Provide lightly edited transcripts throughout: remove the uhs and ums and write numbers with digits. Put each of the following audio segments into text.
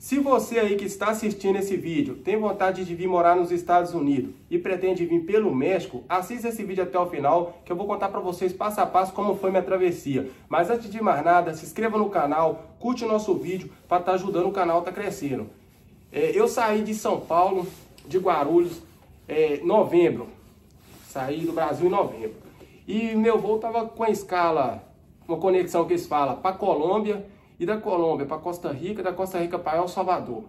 Se você aí que está assistindo esse vídeo tem vontade de vir morar nos Estados Unidos e pretende vir pelo México, assista esse vídeo até o final que eu vou contar para vocês passo a passo como foi minha travessia. Mas antes de mais nada, se inscreva no canal, curte o nosso vídeo para estar ajudando o canal a estar crescendo. Eu saí de São Paulo, de Guarulhos, em novembro. Saí do Brasil em novembro. E meu voo estava com a escala, uma conexão que eles falam, para Colômbia. E da Colômbia para Costa Rica, da Costa Rica para El Salvador.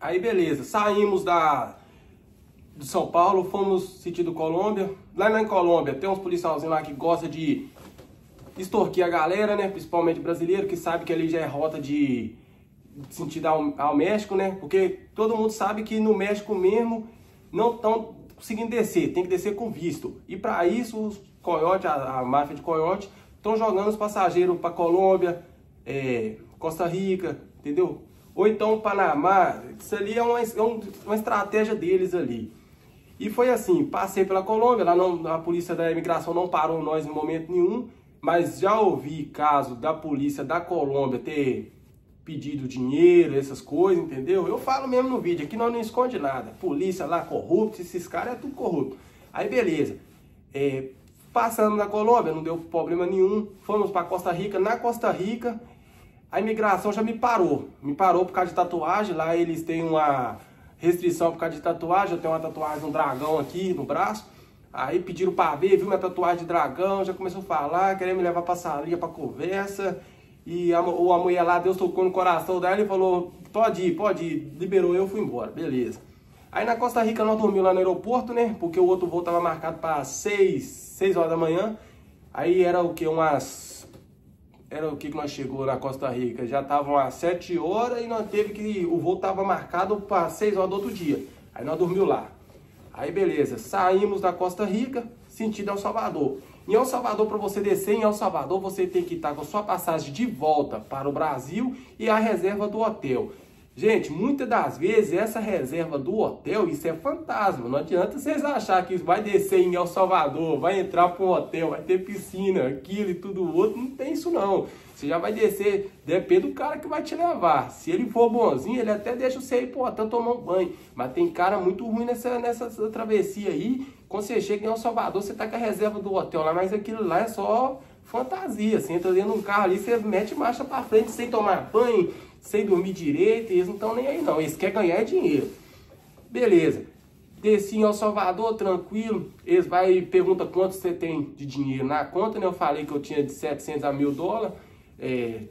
Aí beleza, saímos de São Paulo, fomos sentido Colômbia. Lá em Colômbia tem uns policialzinhos lá que gostam de extorquir a galera, né? Principalmente brasileiro, que sabe que ali já é rota de sentido ao México, né? Porque todo mundo sabe que no México mesmo não estão conseguindo descer, tem que descer com visto. E para isso os coiotes, a máfia de coiote, estão jogando os passageiros para Colômbia, Costa Rica, entendeu? Ou então Panamá. Isso ali é uma estratégia deles ali. E foi assim, passei pela Colômbia, lá a polícia da imigração não parou nós em momento nenhum, mas já ouvi caso da polícia da Colômbia ter pedido dinheiro, essas coisas, entendeu? Eu falo mesmo no vídeo, aqui nós não esconde nada. Polícia lá corrupta, esses caras é tudo corrupto. Aí beleza. Passando na Colômbia, não deu problema nenhum. Fomos para Costa Rica. Na Costa Rica, a imigração já me parou. Me parou por causa de tatuagem. Lá eles têm uma restrição por causa de tatuagem. Eu tenho uma tatuagem de um dragão aqui no braço. Aí pediram para ver, viu minha tatuagem de dragão. Já começou a falar, querendo me levar para salinha, para conversa. E a mulher lá, Deus tocou no coração dela e falou, pode ir. Liberou eu, fui embora, beleza. Aí na Costa Rica nós dormimos lá no aeroporto, né? Porque o outro voo estava marcado para 6 horas da manhã. Aí era o que? Era o que nós chegou na Costa Rica? Já estavam às 7 horas e nós teve que... O voo estava marcado para 6 horas do outro dia. Aí nós dormimos lá. Aí beleza, saímos da Costa Rica, sentido El Salvador. Em El Salvador, para você descer em El Salvador, você tem que estar com a sua passagem de volta para o Brasil e a reserva do hotel. Gente, muitas das vezes essa reserva do hotel, isso é fantasma. Não adianta vocês acharem que vai descer em El Salvador, vai entrar para um hotel, vai ter piscina, aquilo e tudo outro. Não tem isso não. Você já vai descer, depende do cara que vai te levar. Se ele for bonzinho, ele até deixa você ir para o hotel tomar um banho. Mas tem cara muito ruim nessa travessia aí. Quando você chega em El Salvador, você tá com a reserva do hotel lá, mas aquilo lá é só fantasia. Você entra dentro de um carro ali, você mete marcha para frente sem tomar banho, sem dormir direito, e eles não estão nem aí não, eles querem ganhar dinheiro. Beleza, desci em El Salvador, tranquilo, eles perguntam quanto você tem de dinheiro na conta, né? Eu falei que eu tinha de 700 a 1000 dólares,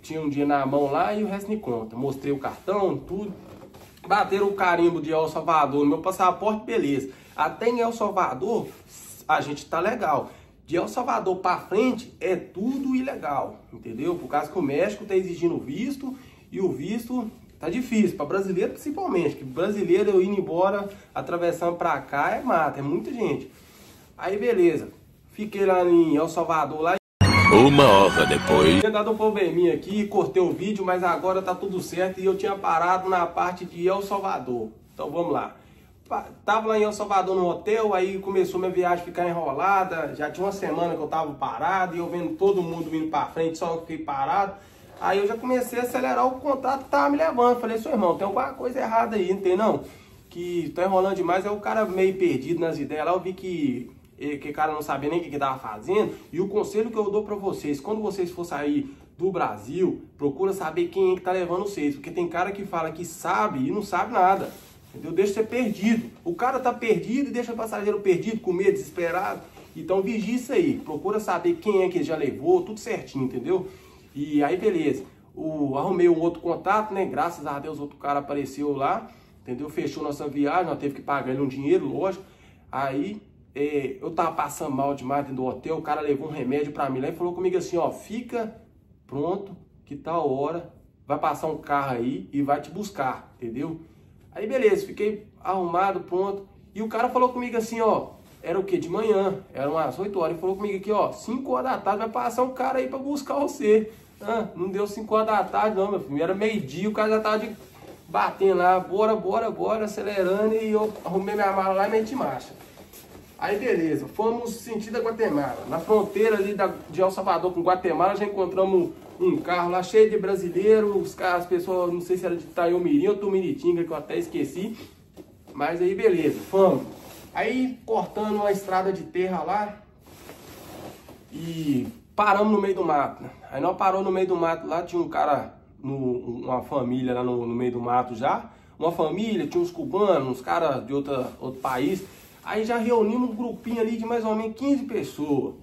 tinha um dinheiro na mão lá e o resto em conta. Mostrei o cartão, tudo, bateram o carimbo de El Salvador no meu passaporte, beleza. Até em El Salvador, a gente tá legal. De El Salvador para frente, é tudo ilegal, entendeu? Por causa que o México tá exigindo visto, e o visto tá difícil, para brasileiro principalmente, que brasileiro eu indo embora, atravessando para cá é mata, é muita gente. Aí beleza, fiquei lá em El Salvador, lá. Uma hora depois. Tinha dado um probleminha aqui, cortei o vídeo, mas agora tá tudo certo e eu tinha parado na parte de El Salvador. Então vamos lá. Tava lá em El Salvador no hotel, aí começou minha viagem a ficar enrolada. Já tinha uma semana que eu tava parado e eu vendo todo mundo indo para frente, só eu fiquei parado. Aí eu já comecei a acelerar o contrato que tava me levando. Falei, seu irmão, tem alguma coisa errada aí, não tem não? Que tá enrolando demais. Aí o cara meio perdido nas ideias lá, eu vi que o cara não sabia nem o que tava fazendo. E o conselho que eu dou pra vocês, quando vocês for sair do Brasil, procura saber quem é que tá levando vocês. Porque tem cara que fala que sabe e não sabe nada, entendeu? Deixa você perdido. O cara tá perdido e deixa o passageiro perdido, com medo, desesperado. Então vigia isso aí, procura saber quem é que já levou, tudo certinho, entendeu? E aí beleza, arrumei um outro contato, né? Graças a Deus outro cara apareceu lá, entendeu? Fechou nossa viagem, nós teve que pagar ele um dinheiro, lógico. Aí eu tava passando mal demais dentro do hotel, o cara levou um remédio pra mim lá e falou comigo assim, ó, fica pronto, que tal hora vai passar um carro aí e vai te buscar, entendeu? Aí beleza, fiquei arrumado, pronto. E o cara falou comigo assim, ó, era o que? De manhã, eram umas 8 horas. Ele falou comigo aqui, ó, 5 horas da tarde vai passar um cara aí pra buscar você. Não deu 5 horas da tarde não, meu filho. Era meio-dia, o cara já tava batendo lá, bora, acelerando. E eu arrumei minha mala lá e meti marcha. Aí beleza, fomos sentido a Guatemala. Na fronteira ali de El Salvador com Guatemala, já encontramos um carro lá cheio de brasileiros. As pessoas, não sei se era de Itaiumirim ou Tumiritinga, que eu até esqueci. Mas aí beleza, fomos. Aí cortando uma estrada de terra lá e paramos no meio do mato. Aí nós paramos no meio do mato lá, tinha um cara, uma família lá no meio do mato já. Uma família, tinha uns cubanos, uns caras de outro país. Aí já reunimos um grupinho ali de mais ou menos 15 pessoas.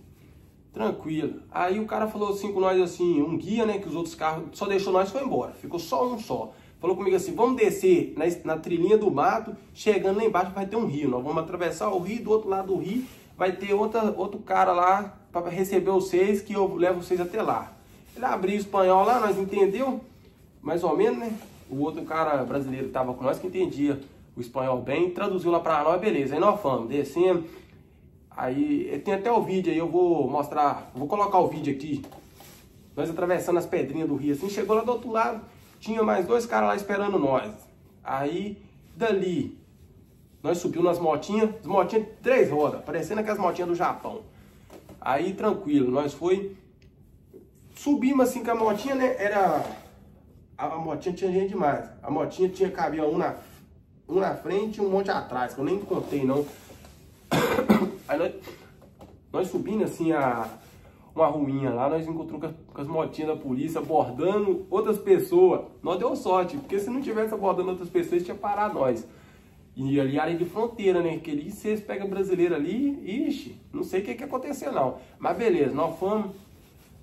Tranquilo. Aí o cara falou assim com nós assim, um guia, né, que os outros carros só deixou nós e foi embora. Ficou só um só. Falou comigo assim, vamos descer na trilhinha do mato, chegando lá embaixo vai ter um rio. Nós vamos atravessar o rio, do outro lado do rio vai ter outro cara lá para receber vocês, que eu levo vocês até lá. Ele abriu o espanhol lá, nós entendeu, mais ou menos, né? O outro cara brasileiro que estava com nós, que entendia o espanhol bem, traduziu lá para nós, beleza. Aí nós fomos, descemos. Aí tem até o vídeo aí, eu vou mostrar, vou colocar o vídeo aqui. Nós atravessando as pedrinhas do rio assim, chegou lá do outro lado, tinha mais 2 caras lá esperando nós. Aí, dali, nós subimos nas motinhas, as motinhas de 3 rodas, parecendo aquelas motinhas do Japão. Aí, tranquilo, nós subimos assim com a motinha, né, a motinha tinha gente demais. A motinha cabia um na frente e um monte atrás, que eu nem contei não. Aí nós subindo assim uma ruinha lá, nós encontramos com as motinhas da polícia abordando outras pessoas. Nós deu sorte, porque se não tivesse abordando outras pessoas, eles tinham parado nós. E ali área de fronteira, né? Que ali, se eles pegam brasileiro ali, ixi, não sei o que aconteceu não. Mas beleza, nós fomos,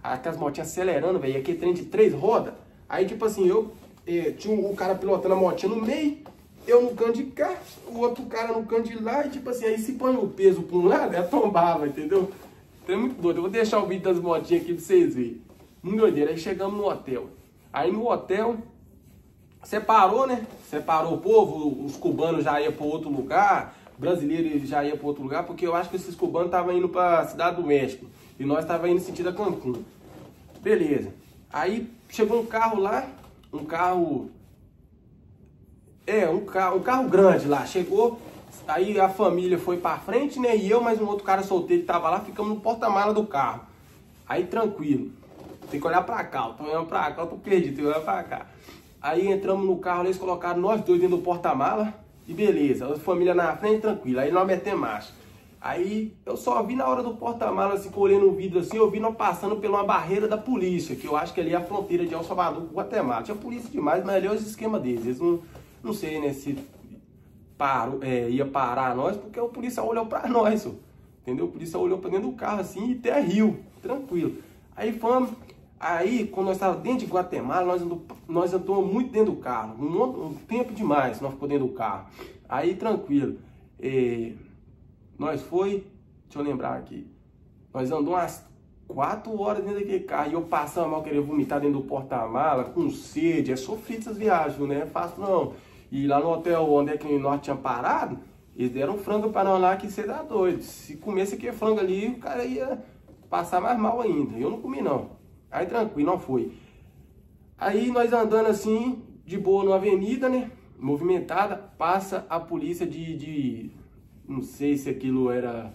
aquelas motinhas acelerando, velho, aquele trem de 3 rodas. Aí tipo assim, tinha um cara pilotando a motinha no meio, eu no canto de cá, o outro cara no canto de lá, e tipo assim, aí se põe o peso pra um lado, ela tombava, entendeu? Então é muito doido. Eu vou deixar o vídeo das motinhas aqui pra vocês verem. Muito doideira. Aí chegamos no hotel. Aí no hotel, separou, né? Separou o povo, os cubanos já iam para outro lugar, brasileiros já iam para outro lugar, porque eu acho que esses cubanos estavam indo para a Cidade do México e nós estávamos indo sentido a Cancún. Beleza. Aí chegou um carro lá, um carro grande lá, chegou, aí a família foi pra frente, né, e eu mais um outro cara solteiro que tava lá, ficamos no porta-mala do carro. Aí tranquilo, tem que olhar pra cá, eu tô olhando pra cá, eu tô perdido, tem que olhar pra cá. Aí entramos no carro, eles colocaram nós dois dentro do porta-mala, e beleza, a família na frente, tranquilo, aí nós metemos marcha. Aí eu só vi na hora do porta-mala, assim, olhando no vidro assim, eu vi nós passando por uma barreira da polícia, que eu acho que ali é a fronteira de El Salvador com Guatemala. Tinha polícia demais, mas ali é o esquema deles, eles não sei, né, se ia parar nós, porque o polícia olhou pra nós, entendeu? O polícia olhou pra dentro do carro assim e até riu, tranquilo. Aí fomos, aí quando nós estávamos dentro de Guatemala, nós andamos muito dentro do carro, um tempo demais nós ficamos dentro do carro. Aí tranquilo, deixa eu lembrar aqui, nós andamos umas 4 horas dentro daquele carro e eu passando mal, querendo vomitar dentro do porta-mala, com sede, é sofrido essas viagens, não é fácil não. E lá no hotel onde é que nós tínhamos parado, eles deram frango para nós lá, que você dá doido. Se comesse aquele frango ali, o cara ia passar mais mal ainda. Eu não comi não. Aí tranquilo, não foi. Aí nós andando assim, de boa numa avenida, né, movimentada, passa a polícia não sei se aquilo era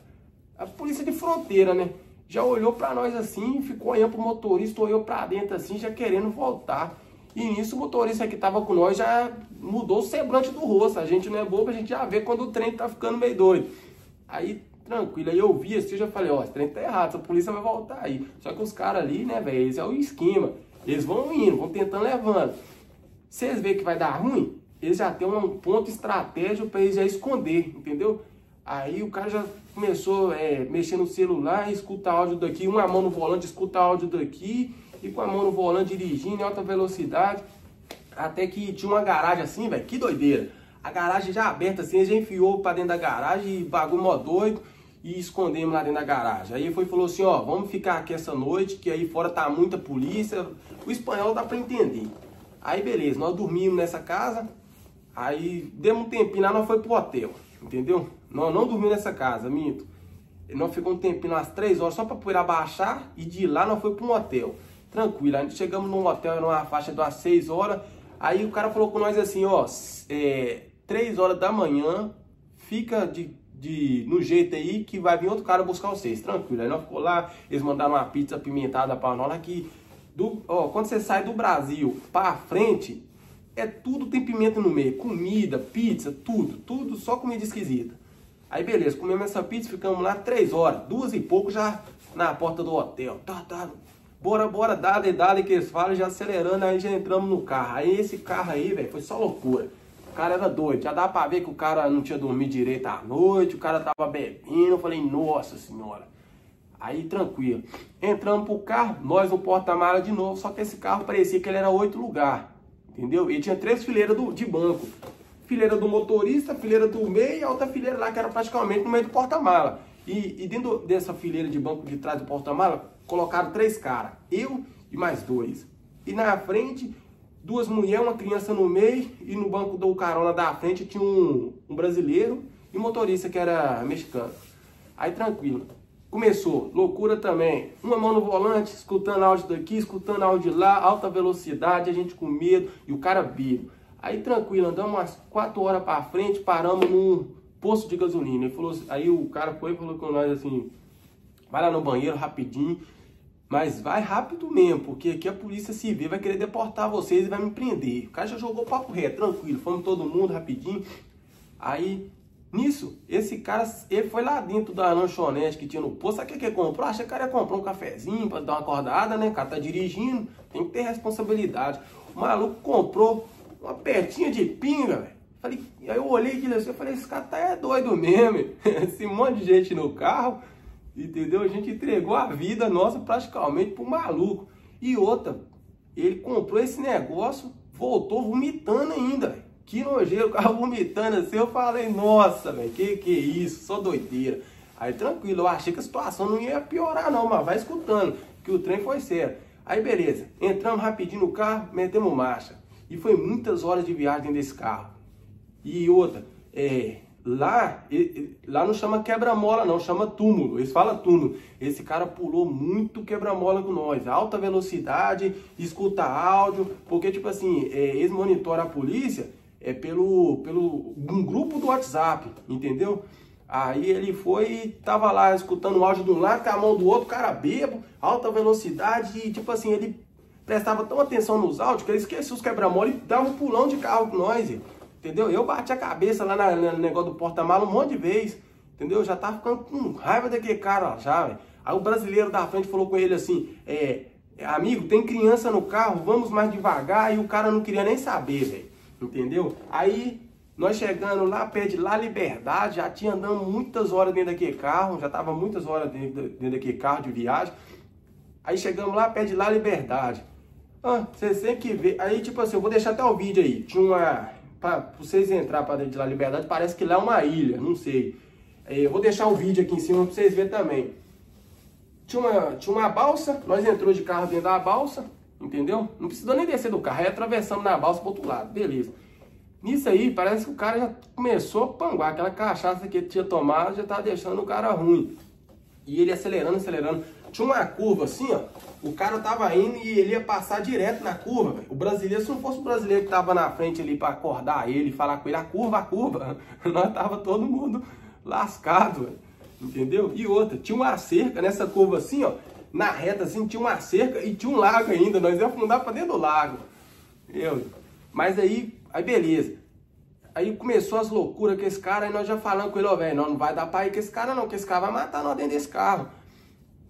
a polícia de fronteira, né. Já olhou para nós assim, ficou olhando pro motorista, olhou para dentro assim, já querendo voltar. E nisso o motorista que tava com nós já mudou o semblante do rosto. A gente não é bobo, a gente já vê quando o trem tá ficando meio doido. Aí, tranquilo, aí eu vi assim, eu já falei, ó, esse trem tá errado, essa polícia vai voltar aí. Só que os caras ali, né, velho, eles é o esquema. Eles vão indo, vão tentando levando. Se eles verem que vai dar ruim, eles já tem um ponto estratégico para eles já esconder, entendeu? Aí o cara já começou a mexer no celular, escuta áudio daqui, uma mão no volante, escuta áudio daqui, e com a mão no volante dirigindo em alta velocidade, até que tinha uma garagem assim, velho, que doideira. A garagem já aberta assim, ele já enfiou pra dentro da garagem e bagulho mó doido e escondemos lá dentro da garagem. Aí ele falou assim, ó, vamos ficar aqui essa noite, que aí fora tá muita polícia, o espanhol dá pra entender. Aí beleza, nós dormimos nessa casa, aí demos um tempinho lá, nós foi pro hotel, entendeu? Nós não dormimos nessa casa, minto. Nós ficamos um tempinho, umas 3 horas, só pra poder baixar, e de lá nós foi pro um hotel. Tranquilo, a gente chegamos num hotel, numa faixa de umas 6 horas, aí o cara falou com nós assim, ó, 3 horas da manhã, fica de no jeito aí que vai vir outro cara buscar vocês, tranquilo. Aí nós ficou lá, eles mandaram uma pizza apimentada pra nós aqui. Quando você sai do Brasil pra frente, tudo tem pimenta no meio, comida, pizza, tudo só comida esquisita. Aí beleza, comemos essa pizza, ficamos lá 3 horas, 2 e pouco já na porta do hotel. Bora, dale, que eles falam, já acelerando, aí já entramos no carro. Aí esse carro aí, velho, foi só loucura. O cara era doido, já dá pra ver que o cara não tinha dormido direito à noite, o cara tava bebendo, eu falei, nossa senhora. Aí tranquilo, entramos pro carro, nós no porta-mala de novo, só que esse carro parecia que ele era 8 lugares, entendeu? E tinha 3 fileiras de banco. Fileira do motorista, fileira do meio e a outra fileira lá que era praticamente no meio do porta-mala. E dentro dessa fileira de banco de trás do porta-mala, colocaram 3 caras, eu e mais 2. E na frente, 2 mulheres, uma criança no meio, e no banco do carona da frente tinha um brasileiro e um motorista que era mexicano. Aí tranquilo, começou, loucura também, uma mão no volante, escutando áudio daqui, escutando áudio de lá, alta velocidade, a gente com medo e o cara vivo. Aí tranquilo, andamos umas 4 horas pra frente, paramos num posto de gasolina. Ele falou, aí o cara foi e falou com nós assim, vai lá no banheiro rapidinho, mas vai rápido mesmo, porque aqui a polícia civil vai querer deportar vocês e vai me prender. O cara já jogou papo reto, tranquilo, fomos todo mundo rapidinho. Aí, nisso, esse cara, ele foi lá dentro da lanchonete que tinha no posto, sabe o que ele comprou? Achei que o cara ia comprar um cafezinho pra dar uma acordada, né? O cara tá dirigindo, tem que ter responsabilidade. O maluco comprou uma pertinha de pinga, velho. Falei, aí eu olhei aquilo assim, eu falei, esse cara tá doido mesmo, esse monte de gente no carro, entendeu? A gente entregou a vida nossa praticamente pro maluco. E outra, ele comprou esse negócio, voltou vomitando ainda, velho. Que nojeiro, o carro vomitando assim, eu falei, nossa, velho, que é isso, só doideira. Aí tranquilo, eu achei que a situação não ia piorar não, mas vai escutando, que o trem foi sério. Aí beleza, entramos rapidinho no carro, metemos marcha. E foi muitas horas de viagem dentro desse carro. E outra, lá não chama quebra-mola não, chama túmulo, eles falam túmulo. Esse cara pulou muito quebra-mola com nós, alta velocidade, escuta áudio, porque tipo assim, eles monitoram a polícia pelo um grupo do WhatsApp, entendeu? Aí ele foi, tava lá escutando o áudio de um lado, com a mão do outro, cara bêbado, alta velocidade, e tipo assim, ele prestava tão atenção nos áudios que ele esquecia os quebra-mola e dava um pulão de carro com nós, entendeu? Eu bati a cabeça lá no negócio do porta-mala um monte de vezes, entendeu? Eu já tava ficando com raiva daquele cara já, velho. Aí o brasileiro da frente falou com ele assim, amigo, tem criança no carro, vamos mais devagar, e o cara não queria nem saber, velho, entendeu? Aí nós chegando lá, pé de lá, Liberdade, já tinha andando muitas horas dentro daquele carro, já tava muitas horas dentro daquele carro de viagem. Aí chegamos lá, pé de lá, Liberdade. Vocês têm que ver. Aí, tipo assim, eu vou deixar até o vídeo aí. Tinha uma... Pra vocês entrarem pra dentro de lá, Liberdade, parece que lá é uma ilha, não sei. Eu vou deixar o vídeo aqui em cima pra vocês verem também. Tinha uma balsa, nós entramos de carro dentro da balsa, entendeu? Não precisou nem descer do carro, aí atravessamos na balsa pro outro lado, beleza. Nisso aí, parece que o cara já começou a panguar. Aquela cachaça que ele tinha tomado já tava deixando o cara ruim. E ele acelerando. Tinha uma curva assim, ó. O cara tava indo e ele ia passar direto na curva, véio. O brasileiro, se não fosse o brasileiro que tava na frente ali pra acordar ele e falar com ele, a curva, nós tava todo mundo lascado, véio. Entendeu? E outra, tinha uma cerca nessa curva assim, ó. Na reta assim, tinha uma cerca e tinha um lago ainda. Nós ia afundar pra dentro do lago. Mas aí beleza. Aí começou as loucuras com esse cara, aí nós já falando com ele, velho, não vai dar pra ir com esse cara não, que esse cara vai matar nós dentro desse carro.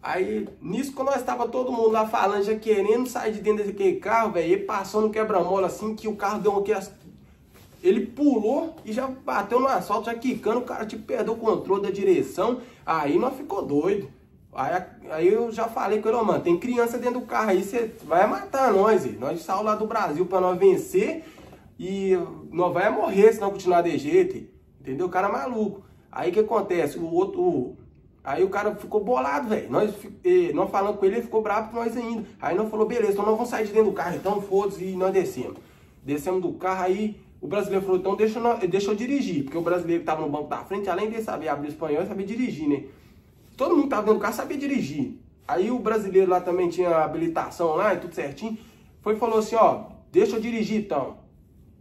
Aí, nisso, quando nós estava todo mundo lá falando, já querendo sair de dentro daquele carro, velho, ele passou no quebra-mola assim, que o carro deu aqui, ele pulou e já bateu no asfalto, já quicando, o cara tipo perdeu o controle da direção, aí nós ficou doido. Aí eu já falei com ele, mano, tem criança dentro do carro aí, você vai matar nós, nós saímos lá do Brasil pra nós vencer e nós vai morrer se não continuar de jeito, entendeu? O cara é maluco. Aí o que acontece? Aí o cara ficou bolado, velho. Nós falando com ele, ele ficou bravo com nós ainda. Aí nós falou, beleza, então nós vamos sair de dentro do carro, então foda-se, e nós descemos. Descemos do carro, aí o brasileiro falou, então deixa eu dirigir. Porque o brasileiro que tava no banco da frente, além de saber abrir espanhol, sabia dirigir, né? Todo mundo que tava dentro do carro sabia dirigir. Aí o brasileiro lá também tinha habilitação lá, e tudo certinho. Foi e falou assim, ó, deixa eu dirigir então.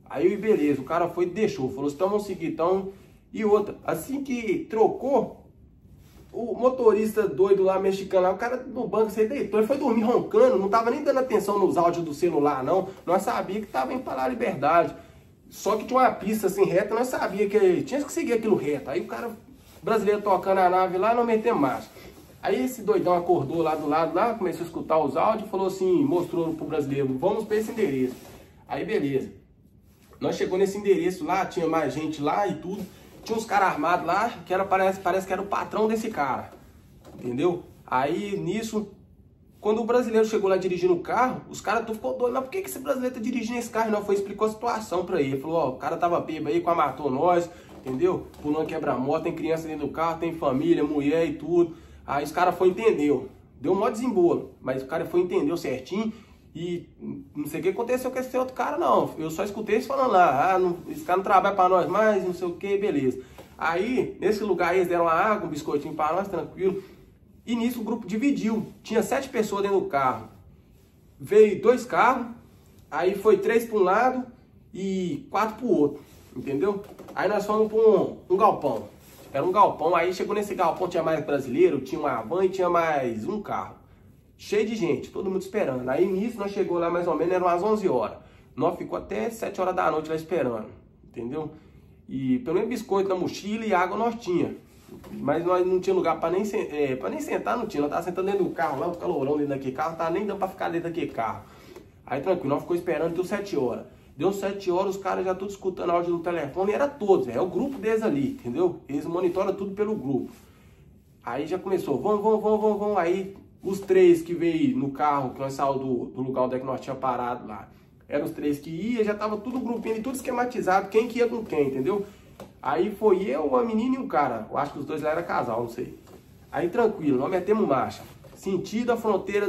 Aí beleza, o cara foi e deixou. Falou assim, então vamos seguir, então E outra, assim que trocou, o motorista doido lá, mexicano lá, o cara no banco, você deitou, ele foi dormir roncando, não tava nem dando atenção nos áudios do celular, não. Nós sabia que tava indo para a Liberdade. Só que tinha uma pista assim reta, nós sabia que tinha que seguir aquilo reto. Aí o cara brasileiro tocando a nave lá, não metemos marcha. Aí esse doidão acordou lá do lado, lá, começou a escutar os áudios, falou assim, mostrou pro brasileiro, vamos para esse endereço. Aí beleza. Nós chegou nesse endereço lá, tinha mais gente lá e tudo. Tinha uns caras armados lá, que era, parece que era o patrão desse cara. Entendeu? Aí nisso, quando o brasileiro chegou lá dirigindo o carro, os caras tudo ficou doido. Mas por que esse brasileiro tá dirigindo esse carro? Não, foi explicou a situação pra ele. Ele falou, ó, o cara tava bêbado aí, quase matou nós, entendeu? Por não quebrar moto, tem criança dentro do carro, tem família, mulher e tudo. Aí os caras foram entendeu. Deu um maior desembolo, mas o cara foi entendeu certinho. E não sei o que aconteceu com esse outro cara, não. Eu só escutei eles falando lá, esse cara não trabalha pra nós mais, não sei o que, beleza. Aí, nesse lugar, eles deram uma água, um biscoitinho pra nós, tranquilo. E nisso o grupo dividiu. Tinha 7 pessoas dentro do carro. Veio 2 carros, aí foi 3 para um lado e 4 para o outro, entendeu? Aí nós fomos para um galpão. Era um galpão, aí chegou nesse galpão, tinha mais brasileiro, tinha uma van e tinha mais um carro. Cheio de gente, todo mundo esperando. Aí nisso nós chegou lá mais ou menos, eram umas 11 horas. Nós ficou até 7 horas da noite lá esperando, entendeu? E pelo menos biscoito na mochila e água nós tinha. Mas nós não tinha lugar para nem sentar, não tinha. Nós tava sentando dentro do carro lá, o calorão dentro daquele carro, não tava nem dando para ficar dentro daquele carro. Aí tranquilo, nós ficou esperando, deu 7 horas. Deu 7 horas, os caras já tudo escutando áudio no telefone, e era todos, é o grupo deles ali, entendeu? Eles monitoram tudo pelo grupo. Aí já começou, vamos. Aí os 3 que veio no carro, que nós saímos do lugar onde é que nós tínhamos parado lá, eram os 3 que iam, já tava tudo grupinho e tudo esquematizado, quem que ia com quem, entendeu? Aí foi eu, a menina e um cara, eu acho que os 2 lá eram casal, não sei. Aí tranquilo, nós metemos marcha, sentido a fronteira,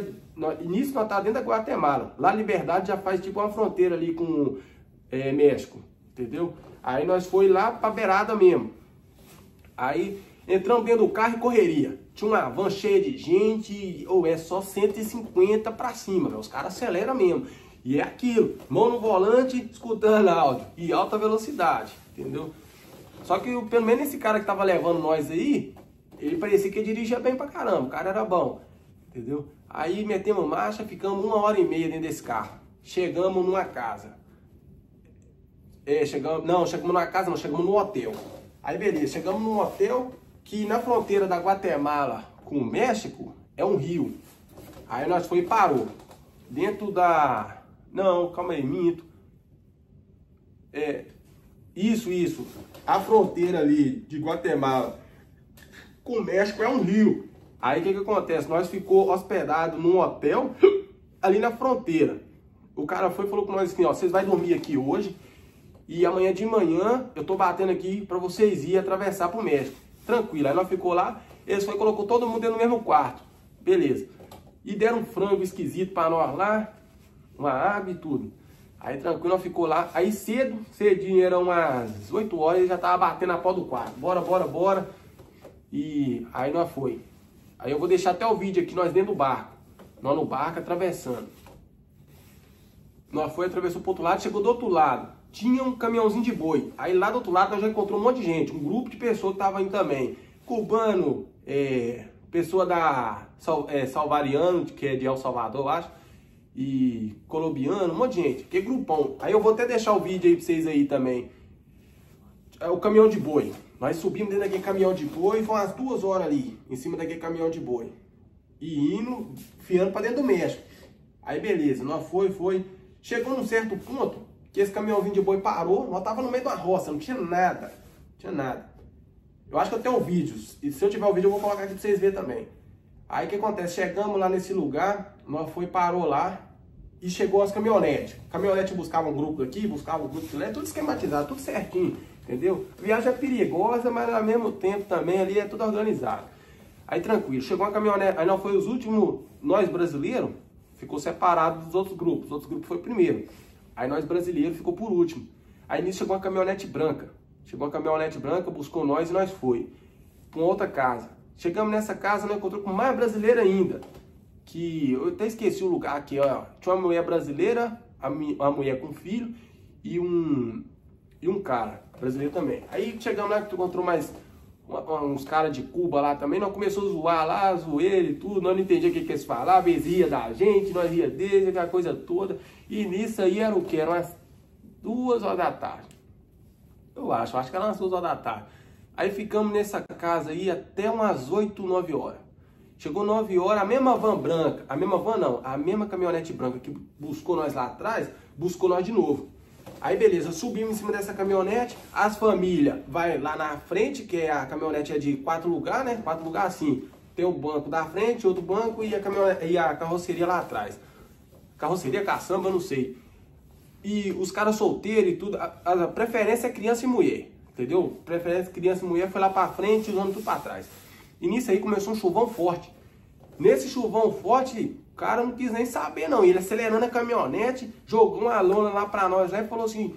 início nós estávamos dentro da Guatemala, lá Liberdade já faz tipo uma fronteira ali com México, entendeu? Aí nós foi lá pra beirada mesmo. Aí entramos dentro do carro e correria. Tinha uma van cheia de gente, ou é só 150 pra cima, véio. Os caras aceleram mesmo. E é aquilo, mão no volante, escutando áudio, e alta velocidade, entendeu? Só que pelo menos esse cara que tava levando nós aí, ele parecia que dirigia bem pra caramba, o cara era bom, entendeu? Aí metemos marcha, ficamos 1h30 dentro desse carro. Chegamos numa casa. Chegamos no hotel. Aí beleza, chegamos num hotel que na fronteira da Guatemala com o México é um rio. Aí nós foi e parou. Dentro da... Não, calma aí, minto. Isso. A fronteira ali de Guatemala com o México é um rio. Aí o que acontece? Nós ficou hospedado num hotel ali na fronteira. O cara foi e falou com nós assim, ó, vocês vão dormir aqui hoje e amanhã de manhã eu tô batendo aqui pra vocês ir atravessar pro México. Tranquilo. Aí nós ficou lá, eles foi e colocou todo mundo dentro do mesmo quarto. Beleza. E deram um frango esquisito pra nós lá, uma água e tudo. Aí tranquilo, nós ficou lá. Aí cedinho, eram umas 8 horas, e já tava batendo a pau do quarto. Bora. E aí nós foi. Aí eu vou deixar até o vídeo aqui, nós dentro do barco. Nós no barco atravessando. Nós foi, atravessou pro outro lado, chegou do outro lado. Tinha um caminhãozinho de boi. Aí lá do outro lado nós já encontramos um monte de gente. Um grupo de pessoas que tava indo também. Cubano, pessoa da Salvariano, que é de El Salvador, eu acho. E colombiano, um monte de gente. Que grupão. Aí eu vou até deixar o vídeo aí pra vocês aí também. É o caminhão de boi. Nós subimos dentro daquele caminhão de boi e foi umas 2 horas ali, em cima daquele caminhão de boi. E indo, fiando pra dentro do México. Aí beleza, nós foi. Chegou num certo ponto, que esse caminhãozinho de boi parou, nós tava no meio de uma roça, não tinha nada. Eu acho que eu tenho um vídeo, e se eu tiver o vídeo eu vou colocar aqui pra vocês verem também. Aí o que acontece? Chegamos lá nesse lugar, nós parou lá e chegou as caminhonetes. Caminhonete buscava um grupo aqui, buscava um grupo de lá, tudo esquematizado, tudo certinho, entendeu? A viagem é perigosa, mas ao mesmo tempo também ali é tudo organizado. Aí tranquilo, chegou uma caminhonete, aí nós foi os últimos, nós brasileiros, ficou separado dos outros grupos, os outros grupos foi primeiro. Aí nós brasileiros ficou por último. Aí nisso chegou uma caminhonete branca. Buscou nós e nós foi para uma outra casa. Chegamos nessa casa, nós encontramos com mais brasileira ainda. Que eu até esqueci o lugar aqui, ó. Tinha uma mulher brasileira, uma mulher com filho e um cara. brasileiro também. Aí chegamos lá, que encontrou mais uns caras de Cuba lá também, nós começamos a zoar lá, zoeira e tudo, nós não entendíamos o que eles falavam, eles riam da gente, nós ria deles, aquela coisa toda. E nisso aí era o quê? Eram umas 2 horas da tarde. Eu acho que era umas 2 horas da tarde. Aí ficamos nessa casa aí até umas 8, 9 horas. Chegou 9 horas, a mesma van branca, a mesma van não, a mesma caminhonete branca que buscou nós lá atrás, buscou nós de novo. Aí beleza, subimos em cima dessa caminhonete, as famílias vai lá na frente, que a caminhonete é de 4 lugares, né? 4 lugares assim. Tem o banco da frente, outro banco e a carroceria lá atrás. Carroceria, caçamba, eu não sei. E os caras solteiros e tudo, a preferência é criança e mulher, entendeu? Preferência criança e mulher foi lá pra frente e os homens tudo pra trás. E nisso aí começou um chuvão forte. Nesse chuvão forte, o cara não quis nem saber não. Ele acelerando a caminhonete, jogou uma lona lá pra nós lá e falou assim,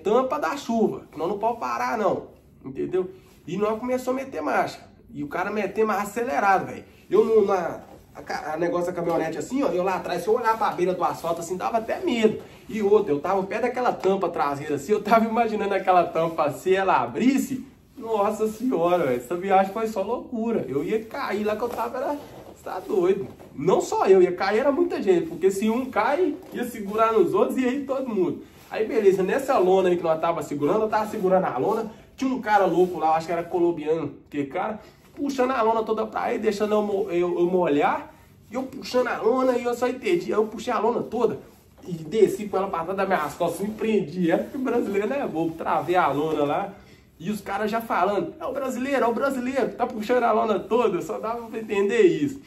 tampa da chuva, que nós não pode parar não, entendeu? E nós começamos a meter marcha. E o cara metendo mais acelerado, velho. Eu a negócio da caminhonete assim, ó, eu lá atrás, se eu olhar pra beira do asfalto assim, dava até medo. E outra, eu tava perto daquela tampa traseira assim, eu tava imaginando aquela tampa, se ela abrisse, nossa senhora, velho, essa viagem foi só loucura. Eu ia cair lá que eu tava, você tá doido. Não só eu, ia cair era muita gente, porque se um cai, ia segurar nos outros e aí todo mundo. Aí beleza, nessa lona aí que nós tava segurando, eu tava segurando a lona, tinha um cara louco lá, acho que era colombiano, que cara, puxando a lona toda pra ele, deixando eu molhar, e eu puxando a lona e eu só entendi. Aí eu puxei a lona toda e desci com ela pra trás das minhas costas, me prendi. Era que o brasileiro não é bobo, travei a lona lá. E os caras já falando, é o brasileiro, tá puxando a lona toda, só dava pra entender isso.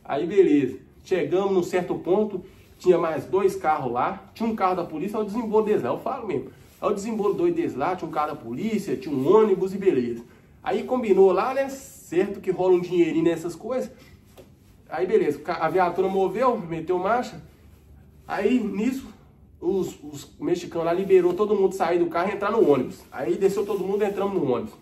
Aí beleza, chegamos num certo ponto, tinha mais 2 carros lá, tinha um carro da polícia, é o desembolo deles lá, eu falo mesmo. É o desembolo doido deles lá, tinha um carro da polícia, tinha um ônibus e beleza. Aí combinou lá, né, certo que rola um dinheirinho nessas coisas. Aí beleza, a viatura moveu, meteu marcha. Aí nisso, os mexicanos lá liberou todo mundo sair do carro e entrar no ônibus. Aí desceu todo mundo e entramos no ônibus.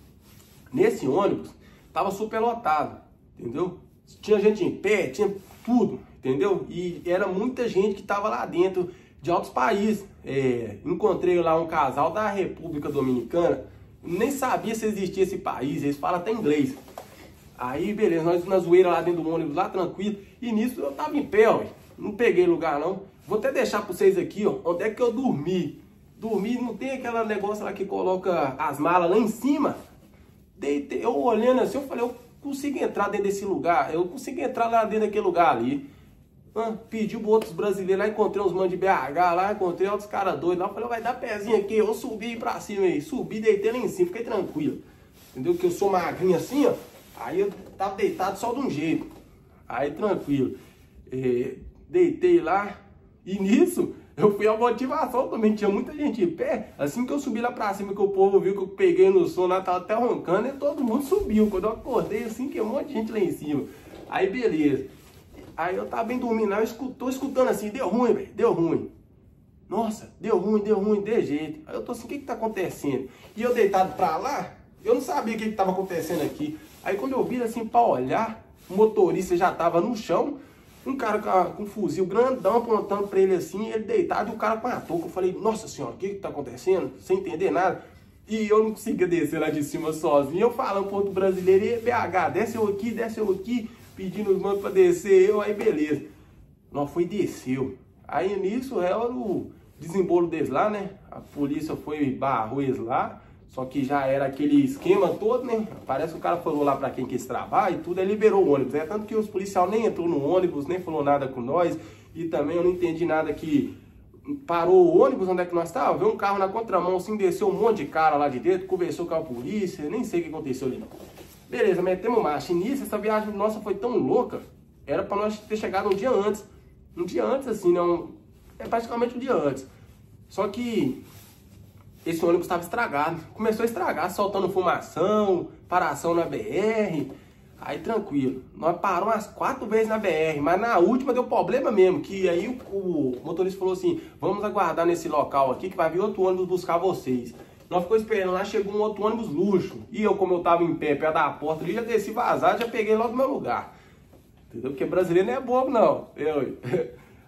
Nesse ônibus, tava super lotado, entendeu? Tinha gente em pé, tinha tudo, entendeu? E era muita gente que tava lá dentro de outros países. Encontrei lá um casal da República Dominicana, nem sabia se existia esse país, eles falam até inglês. Aí, beleza, nós na zoeira lá dentro do ônibus, lá tranquilo. E nisso eu tava em pé, ó. Não peguei lugar, não. Vou até deixar pra vocês aqui, ó, onde é que eu dormi. Dormi, não tem aquele negócio lá que coloca as malas lá em cima? Deitei, eu olhando assim, eu falei, eu consigo entrar dentro desse lugar. Eu consigo entrar lá dentro daquele lugar ali. Pedi para outros brasileiros lá, encontrei uns manos de BH lá, encontrei outros caras doidos lá. Falei, vai dar pezinho aqui, eu subi pra cima aí. Subi, deitei lá em cima, fiquei tranquilo. Entendeu? Que eu sou magrinho assim, ó. Aí eu tava deitado só de um jeito. Aí tranquilo. Deitei lá. E nisso, eu fui a motivação também. Tinha muita gente em pé. Assim que eu subi lá pra cima, que o povo viu que eu peguei no som lá, tava até roncando, e todo mundo subiu. Quando eu acordei assim, que um monte de gente lá em cima. Aí beleza. Aí eu tava bem dormindo, aí eu tô escutando assim, deu ruim, velho, deu ruim. Nossa, deu ruim, de jeito. Aí eu tô assim, o que que tá acontecendo? E eu deitado pra lá, eu não sabia o que que tava acontecendo aqui. Aí quando eu vi assim pra olhar, o motorista já tava no chão, um cara com um fuzil grandão apontando pra ele assim, ele deitado e o cara com a touca. Eu falei, nossa senhora, o que que tá acontecendo? Sem entender nada. E eu não conseguia descer lá de cima sozinho, eu falando pro outro brasileiro, e BH, desce eu aqui, pedindo os manos pra descer, aí beleza. Nós foi e desceu. Aí nisso era o desembolo deles lá, né? A polícia foi e barrou eles lá. Só que já era aquele esquema todo, né? Parece que o cara falou lá pra quem que eles trabalham e tudo, aí liberou o ônibus. Tanto que os policiais nem entrou no ônibus, nem falou nada com nós. E também eu não entendi nada que parou o ônibus, onde é que nós estávamos, veio um carro na contramão, assim, desceu um monte de cara lá de dentro, conversou com a polícia, nem sei o que aconteceu ali não. Beleza, metemos marcha. E nisso, essa viagem nossa foi tão louca, era pra nós ter chegado um dia antes. Um dia antes, assim, não... praticamente um dia antes. Só que esse ônibus estava estragado. Começou a estragar, soltando fumação, paração na BR. Aí tranquilo. Nós paramos umas 4 vezes na BR, mas na última deu problema mesmo. Que aí o motorista falou assim, vamos aguardar nesse local aqui que vai vir outro ônibus buscar vocês. Nós ficamos esperando lá, chegou um outro ônibus luxo. E eu, como eu tava em pé, perto da porta ali, já desci vazado, já peguei logo no meu lugar. Entendeu? Porque brasileiro não é bobo, não.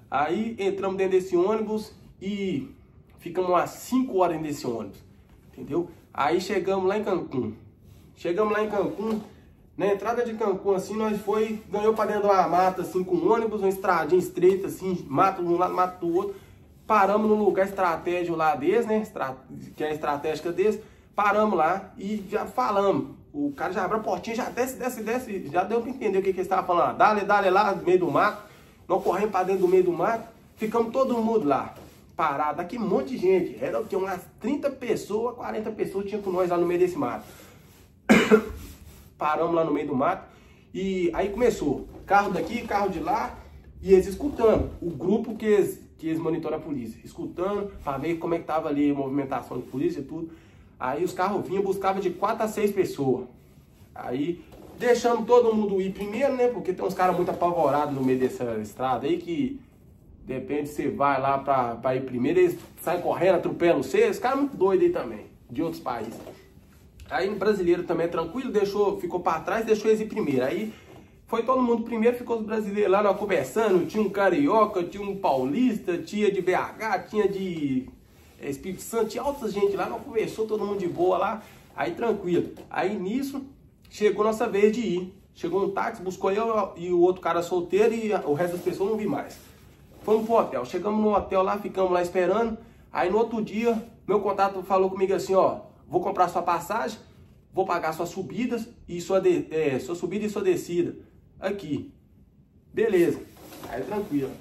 Aí entramos dentro desse ônibus e ficamos umas 5 horas dentro desse ônibus. entendeu? Aí chegamos lá em Cancún. Na entrada de Cancún, assim, nós ganhou pra dentro de uma mata, assim, com ônibus, uma estradinha estreita, assim, mato de um lado, mato do outro. Paramos num lugar estratégico lá deles, né, que é a estratégica deles. Paramos lá e já falamos. O cara já abriu a portinha, já desce, já deu pra entender o que eles estavam falando. Dale lá no meio do mato. Nós corremos pra dentro do meio do mato, ficamos todo mundo lá, parado. Aqui um monte de gente, era o que, umas 30 pessoas, 40 pessoas tinha com nós lá no meio desse mato. Paramos lá no meio do mato e aí começou, carro daqui, carro de lá, e eles escutando, o grupo que eles monitoram a polícia, escutando, para ver como é que tava ali a movimentação de polícia e tudo. Aí os carros vinham, buscavam de 4 a 6 pessoas. Aí deixamos todo mundo ir primeiro, né? Porque tem uns caras muito apavorados no meio dessa estrada aí que depende se você vai lá pra ir primeiro, eles saem correndo, atropelam você. Os caras muito doidos aí também, de outros países. Aí o brasileiro também é tranquilo, ficou pra trás, deixou eles ir primeiro. Aí foi todo mundo primeiro, ficou os brasileiros lá conversando. Tinha um carioca, tinha um paulista, tinha de BH, tinha de Espírito Santo, tinha alta gente lá, nós conversou todo mundo de boa lá. Aí tranquilo. Aí nisso chegou nossa vez de ir. Chegou um táxi, buscou eu e o outro cara solteiro e o resto das pessoas não vi mais. Fomos pro hotel. Chegamos no hotel lá, ficamos lá esperando. Aí no outro dia, meu contato falou comigo assim, ó, vou comprar sua passagem, vou pagar suas subidas e sua subida e sua descida. Aqui. Beleza. Aí tranquilo.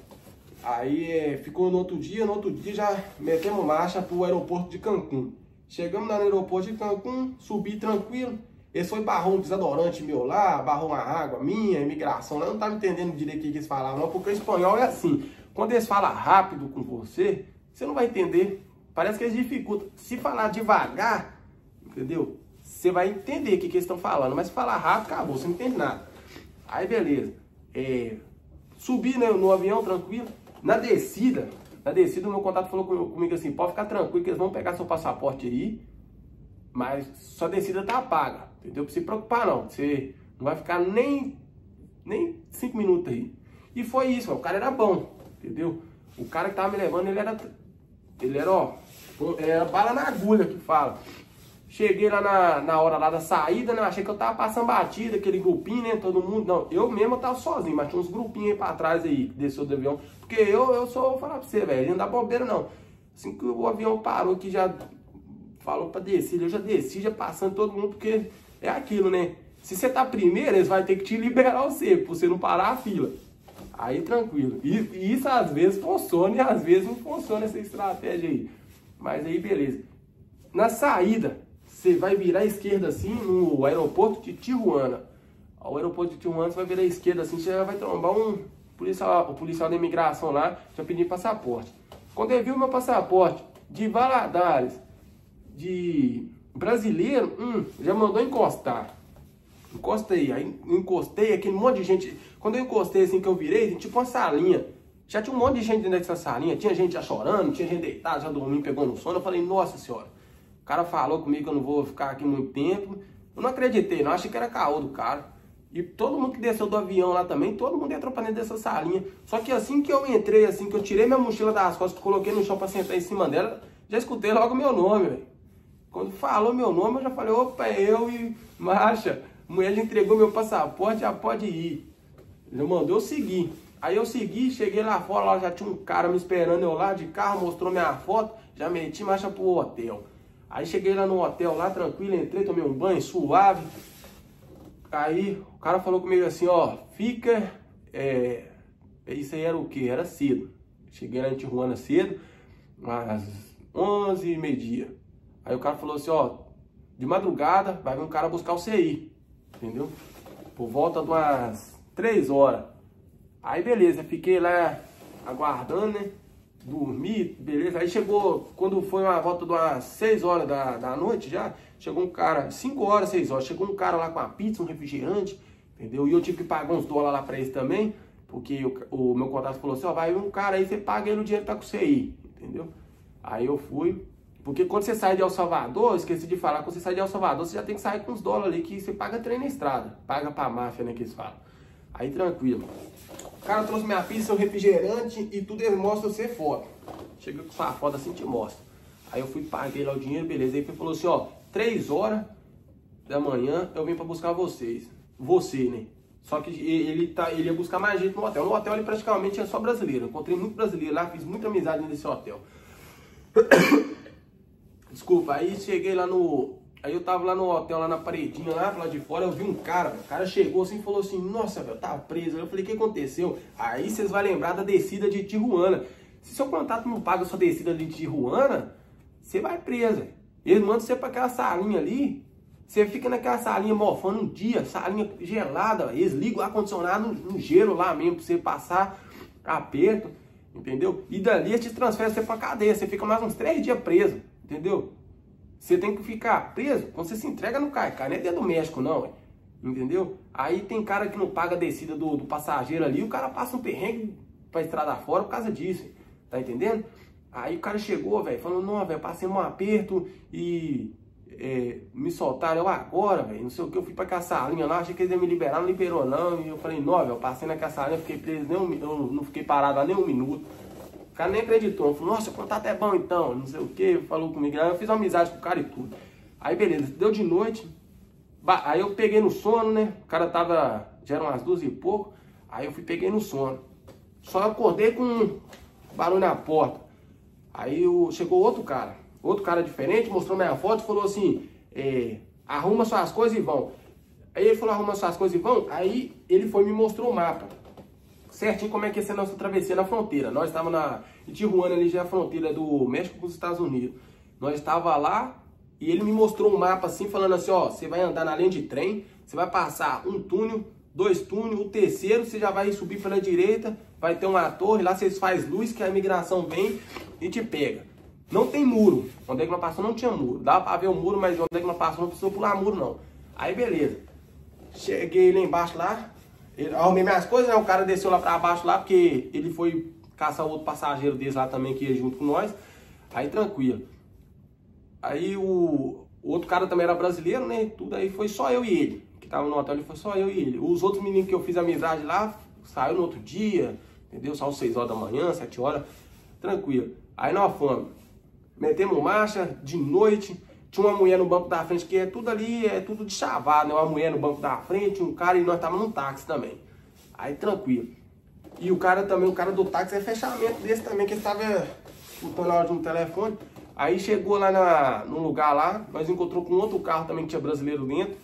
Aí ficou no outro dia já metemos marcha pro aeroporto de Cancún. Chegamos lá no aeroporto de Cancún, subi tranquilo. Esse foi barrou um desodorante meu lá, barrou uma água minha, imigração lá. Eu não tava entendendo direito o que eles falavam, não, porque o espanhol é assim. Quando eles falam rápido com você, você não vai entender. Parece que eles dificultam. Se falar devagar, entendeu? Você vai entender o que eles estão falando. Mas se falar rápido, acabou, você não entende nada. Aí beleza. Subi, né, no avião tranquilo. Na descida o meu contato falou comigo assim, pode ficar tranquilo que eles vão pegar seu passaporte aí, mas sua descida tá paga, entendeu? Não se preocupar não, você não vai ficar nem 5 minutos aí. E foi isso, mano. O cara era bom, entendeu? O cara que tava me levando, ele era bala na agulha que fala. Cheguei lá na hora lá da saída, né? Achei que eu tava passando batida, aquele grupinho, né? Todo mundo. Não, eu mesmo tava sozinho, mas tinha uns grupinhos aí pra trás aí, que desceu do avião. Porque eu vou falar pra você, velho, não dá bobeira não. Assim que o avião parou, que já falou pra descer, eu já desci, já passando todo mundo, porque é aquilo, né? Se você tá primeiro, eles vão ter que te liberar você, pra você não parar a fila. Aí tranquilo. E isso às vezes funciona e às vezes não funciona essa estratégia aí. Mas aí beleza. Na saída, você vai virar à esquerda assim no aeroporto de Tijuana. O aeroporto de Tijuana, você vai virar à esquerda assim, você já vai trombar o policial da imigração lá, já pedindo passaporte. Quando ele viu meu passaporte de Valadares, de brasileiro, já mandou encostar. Encosta aí encostei, aquele monte de gente. Quando eu encostei assim que eu virei, tipo uma salinha. Já tinha um monte de gente dentro dessa salinha, tinha gente já chorando, tinha gente deitada, já dormindo, pegou no sono. Eu falei, nossa senhora. O cara falou comigo que eu não vou ficar aqui muito tempo. Eu não acreditei, não. Achei que era caô do cara. E todo mundo que desceu do avião lá também, todo mundo entrou pra dentro dessa salinha. Só que assim que eu entrei, assim que eu tirei minha mochila das costas, coloquei no chão pra sentar em cima dela, já escutei logo meu nome, velho. Quando falou meu nome, eu já falei, opa, é eu e marcha. A mulher já entregou meu passaporte, já pode ir. Já mandou eu seguir. Aí eu segui, cheguei lá fora, lá já tinha um cara me esperando eu lá de carro, mostrou minha foto, já meti marcha pro hotel. Aí cheguei lá no hotel, lá tranquilo, entrei, tomei um banho suave. Aí o cara falou comigo assim, ó, fica, isso aí era o quê? Era cedo. Cheguei lá em Tijuana cedo, às 11h, meio-dia. Aí o cara falou assim, ó, de madrugada vai vir um cara buscar você aí, entendeu? Por volta de umas 3 horas. Aí beleza, fiquei lá aguardando, né? Dormi, beleza. Aí chegou, quando foi uma volta de umas 6 horas da noite já, chegou um cara, 5 horas, 6 horas, chegou um cara lá com uma pizza, um refrigerante, entendeu? E eu tive que pagar uns dólares lá pra eles também, porque o meu contato falou assim, ó, vai um cara aí, você paga ele o dinheiro que tá com você aí, entendeu? Aí eu fui, porque quando você sai de El Salvador, esqueci de falar, quando você sai de El Salvador, você já tem que sair com uns dólares ali, que você paga trem na estrada, paga pra máfia, né, que eles falam. Aí tranquilo. O cara trouxe minha pizza, seu refrigerante e tudo, ele mostra você foto. Chega com sua foto assim, te mostra. Aí eu fui, paguei lá o dinheiro, beleza. Aí ele falou assim, ó, 3 horas da manhã eu vim pra buscar vocês. Você, né? Só que ele ia buscar mais gente no hotel. No hotel ele praticamente é só brasileiro. Eu encontrei muito brasileiro lá, fiz muita amizade nesse hotel. Desculpa, aí cheguei lá no... Aí eu tava lá no hotel, lá na paredinha, lá de fora, eu vi um cara, o cara chegou assim e falou assim, nossa, velho, tá preso. Eu falei, o que aconteceu? Aí vocês vão lembrar da descida de Tijuana. Se seu contato não paga a sua descida de Tijuana, você vai preso. Eles mandam você pra aquela salinha ali, você fica naquela salinha mofando um dia, salinha gelada, eles ligam o ar-condicionado no gelo lá mesmo, pra você passar aperto, entendeu? E dali eles te transferem você pra cadeia, você fica mais uns 3 dias preso, entendeu? Você tem que ficar preso quando você se entrega no Caicai, não é dentro do México não, entendeu? Aí tem cara que não paga a descida do passageiro ali, o cara passa um perrengue pra estrada fora por causa disso, tá entendendo? Aí o cara chegou, velho, falando, não, velho, passei um aperto e me soltaram, eu agora, velho, não sei o que, eu fui pra aquela salinha lá, achei que eles iam me liberar, não liberou não, e eu falei, não, velho, eu passei naquela salinha, fiquei preso, eu não fiquei parado lá nem um minuto. O cara nem acreditou, falou, nossa, o contato é bom então, não sei o que, falou comigo, aí eu fiz uma amizade com o cara e tudo. Aí beleza, deu de noite, aí eu peguei no sono, né, o cara tava, já eram umas 2 e pouco, aí eu peguei no sono. Só acordei com um barulho na porta, aí chegou outro cara diferente, mostrou minha foto e falou assim, arruma suas coisas e vão. Aí ele falou, arruma suas coisas e vão, aí ele foi e me mostrou o mapa. Certinho como é que ia ser a nossa travessia na fronteira. Nós estávamos em Tijuana, ali já é a fronteira do México com os Estados Unidos. Nós estávamos lá e ele me mostrou um mapa assim, falando assim, ó, você vai andar na linha de trem, você vai passar um túnel, 2 túneis, o terceiro você já vai subir pela direita, vai ter uma torre, lá vocês fazem luz que a imigração vem e te pega. Não tem muro, onde é que nós passamos não tinha muro, dava pra ver o muro, mas onde é que nós passamos não precisou pular muro não. Aí beleza, cheguei lá embaixo lá, arrumei minhas coisas, né? O cara desceu lá pra baixo lá, porque ele foi caçar outro passageiro desse lá também, que ia junto com nós. Aí tranquilo. Aí o outro cara também era brasileiro, né? Tudo aí foi só eu e ele. Que tava no hotel, foi só eu e ele. Os outros meninos que eu fiz amizade lá, saiu no outro dia, entendeu? Saiu 6 horas da manhã, 7 horas, tranquilo. Aí nós fomos, metemos marcha, de noite. Tinha uma mulher no banco da frente, que é tudo ali, é tudo de chavado, né? Uma mulher no banco da frente, um cara, e nós estávamos num táxi também. Aí tranquilo. E o cara também, o cara do táxi é fechamento desse também, que ele estava escutando a hora de um telefone. Aí chegou lá no lugar lá, nós encontramos com outro carro também que tinha brasileiro dentro.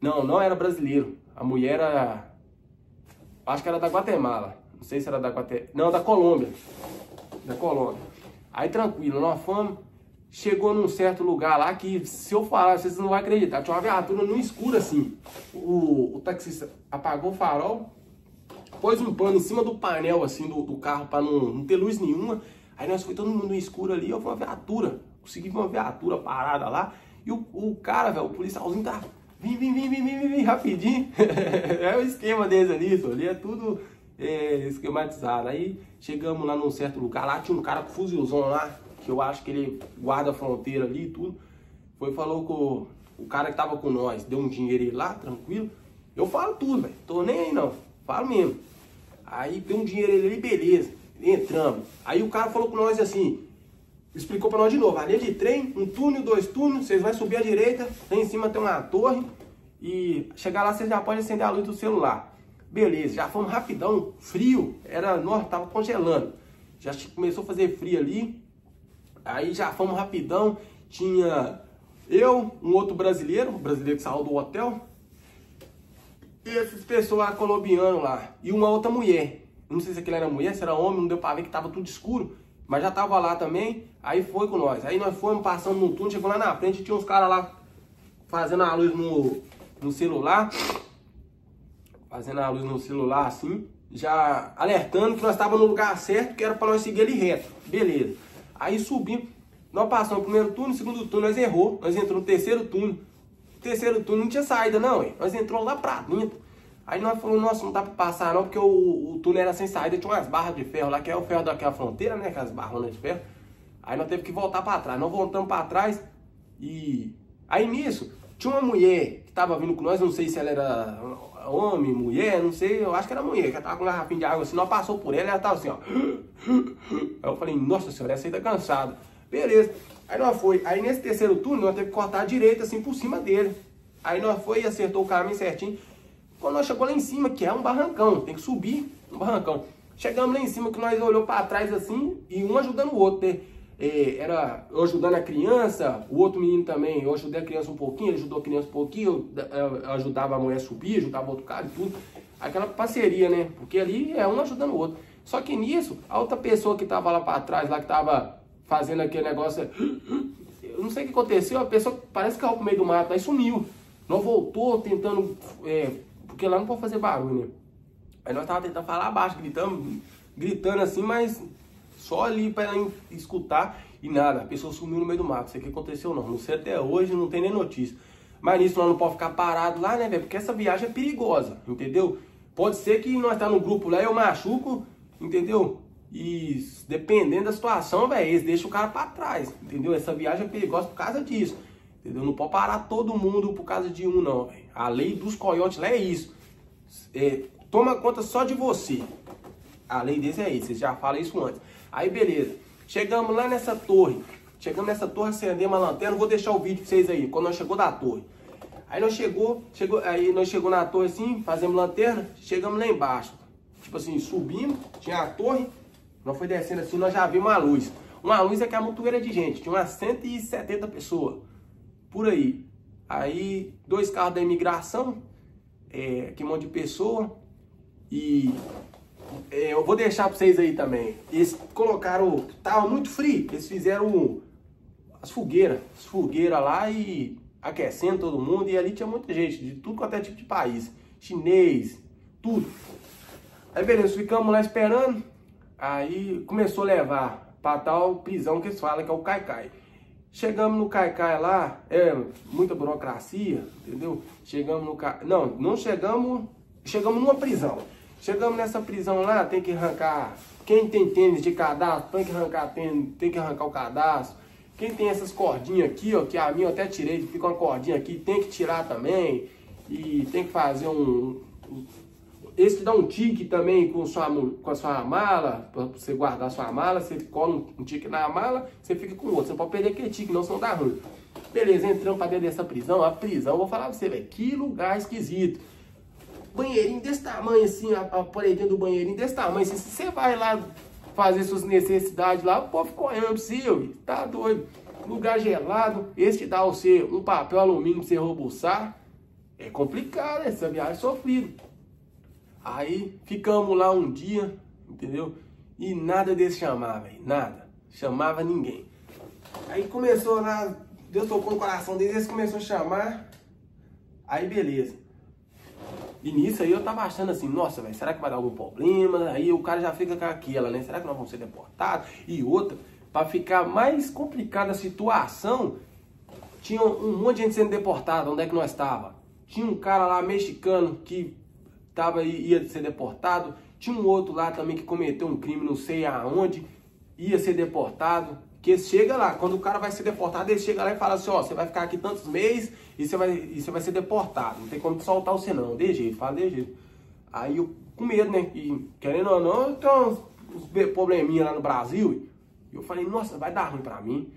Não, não era brasileiro. A mulher era, acho que era da Guatemala. Não sei se era da Guatemala. Não, da Colômbia. Da Colômbia. Aí tranquilo, nós fomos. Chegou num certo lugar lá que, se eu falar, vocês não vão acreditar. Tinha uma viatura no escuro assim. O taxista apagou o farol, pôs um pano em cima do painel assim do carro para não ter luz nenhuma. Aí nós foi todo mundo no escuro ali, eu vi uma viatura. Consegui ver uma viatura parada lá. E o cara, velho, o policialzinho tá... Vem, rapidinho. É o esquema deles ali, isso ali é tudo esquematizado. Aí chegamos lá num certo lugar, lá tinha um cara com fuzilzão lá, que eu acho que ele guarda a fronteira ali e tudo. Foi, falou com o cara que tava com nós, deu um dinheiro lá, tranquilo. Eu falo tudo, velho, tô nem aí não, falo mesmo. Aí deu um dinheiro ali, beleza, entramos. Aí o cara falou com nós assim, explicou pra nós de novo, a linha de trem, um túnel, 2 túneis, vocês vão subir à direita, lá em cima tem uma torre, e chegar lá vocês já podem acender a luz do celular. Beleza, já fomos rapidão, frio, nossa, tava congelando. Já começou a fazer frio ali. Aí já fomos rapidão, tinha eu, um outro brasileiro, que saiu do hotel, e essas pessoas lá colombianos lá, e uma outra mulher. Não sei se aquilo era mulher, se era homem, não deu pra ver que tava tudo escuro, mas já tava lá também, aí foi com nós. Aí nós fomos passando no túnel, chegou lá na frente, tinha uns caras lá fazendo a luz no celular, assim, já alertando que nós estávamos no lugar certo, que era pra nós seguir ali reto, beleza. Aí subimos, nós passamos o primeiro túnel, o segundo túnel nós errou, nós entramos no terceiro túnel. O terceiro túnel não tinha saída não, hein? Nós entramos lá pra dentro. Aí nós falamos, nossa, não dá pra passar não, porque o túnel era sem saída, tinha umas barras de ferro lá, que é o ferro daquela fronteira, né, aquelas barronas de ferro. Aí nós teve que voltar pra trás, nós voltamos pra trás e... Aí nisso, tinha uma mulher que tava vindo com nós, não sei se ela era homem, mulher, não sei, eu acho que era mulher, que ela tava com uma garrafinha de água assim, nós passou por ela e ela tava assim, ó. Aí eu falei, nossa senhora, essa aí tá cansada. Beleza, Aí nós foi, aí nesse terceiro túnel nós teve que cortar a direita assim por cima dele. Aí nós foi e acertou o caminho certinho. Quando nós chegou lá em cima, que é um barrancão, tem que subir um barrancão. Chegamos lá em cima que nós olhou para trás assim e um ajudando o outro, né? Era eu ajudando a criança, o outro menino também, eu ajudei a criança um pouquinho, ele ajudou a criança um pouquinho, eu ajudava a mulher a subir, ajudava o outro cara e tudo. Aquela parceria, né? Porque ali é um ajudando o outro. Só que nisso, a outra pessoa que tava lá para trás, lá que tava fazendo aquele negócio, eu não sei o que aconteceu, a pessoa parece que caiu pro meio do mato, aí sumiu. Nós voltou tentando, porque lá não pode fazer barulho, né? Aí nós tava tentando falar baixo, gritando assim, mas só ali para ela escutar e nada. A pessoa sumiu no meio do mato. Não sei o que aconteceu não. Não sei até hoje, não tem nem notícia. Mas nisso nós não podemos ficar parado lá, né, velho? Porque essa viagem é perigosa, entendeu? Pode ser que nós tá no grupo lá e eu machuco, entendeu? E dependendo da situação, velho, eles deixam o cara para trás, entendeu? Essa viagem é perigosa por causa disso, entendeu? Não pode parar todo mundo por causa de um, não, velho. A lei dos coiotes lá é isso. Toma conta só de você. A lei desse é isso, vocês já falam isso antes. Aí beleza, chegamos lá nessa torre. Chegamos nessa torre, acendemos a lanterna. Vou deixar o vídeo pra vocês aí, quando nós chegou da torre. Aí nós chegou na torre assim, fazemos lanterna. Chegamos lá embaixo. Tipo assim, subimos, tinha a torre. Nós foi descendo assim, nós já vimos uma luz. Uma luz é que é a montoeira de gente. Tinha umas 170 pessoas. Por aí. Aí, 2 carros da imigração. Que um monte de pessoa. E eu vou deixar pra vocês aí também. Eles colocaram, tava muito frio, eles fizeram as fogueiras lá e aquecendo todo mundo. E ali tinha muita gente, de tudo quanto é tipo de país, chinês, tudo. Aí beleza, ficamos lá esperando. Aí começou a levar pra tal prisão que eles falam que é o Caicai. Chegamos no Caicai lá, muita burocracia, entendeu? Chegamos no Caicai, não chegamos, chegamos numa prisão. Chegamos nessa prisão lá, tem que arrancar, quem tem tênis de cadastro, tem que arrancar tênis, tem que arrancar o cadastro. Quem tem essas cordinhas aqui, ó, que a minha eu até tirei, fica uma cordinha aqui, tem que tirar também. E tem que fazer esse que dá um tique também com a sua mala, para você guardar a sua mala, você cola um tique na mala, você fica com o outro. Você não pode perder aquele tique, não, senão dá ruim. Beleza, entramos pra dentro dessa prisão. A prisão, vou falar pra você, velho, que lugar esquisito. Banheirinho desse tamanho assim, a paredinha do banheirinho desse tamanho. Se você vai lá fazer suas necessidades lá, o povo fica olhando pra você, tá doido. Lugar gelado, esse te dá você um papel alumínio pra você robuçar. É complicado, essa viagem é sofrida. Aí ficamos lá um dia, entendeu? E nada deles chamava, velho, nada. Chamava ninguém. Aí começou lá, Deus tocou no coração deles, eles começaram a chamar. Aí beleza. E nisso aí eu tava achando assim, nossa, velho, será que vai dar algum problema? Aí o cara já fica com aquela, né? Será que nós vamos ser deportados? E outra, pra ficar mais complicada a situação, tinha um monte de gente sendo deportada. Onde é que nós estava? Tinha um cara lá mexicano que ia ser deportado. Tinha um outro lá também que cometeu um crime, não sei aonde, ia ser deportado. Que chega lá, quando o cara vai ser deportado, ele chega lá e fala assim, ó, você vai ficar aqui tantos meses e você vai ser deportado. Não tem como soltar você não, de jeito, fala de jeito. Aí eu com medo, né? E querendo ou não, tem uns probleminha lá no Brasil. E eu falei, nossa, vai dar ruim pra mim.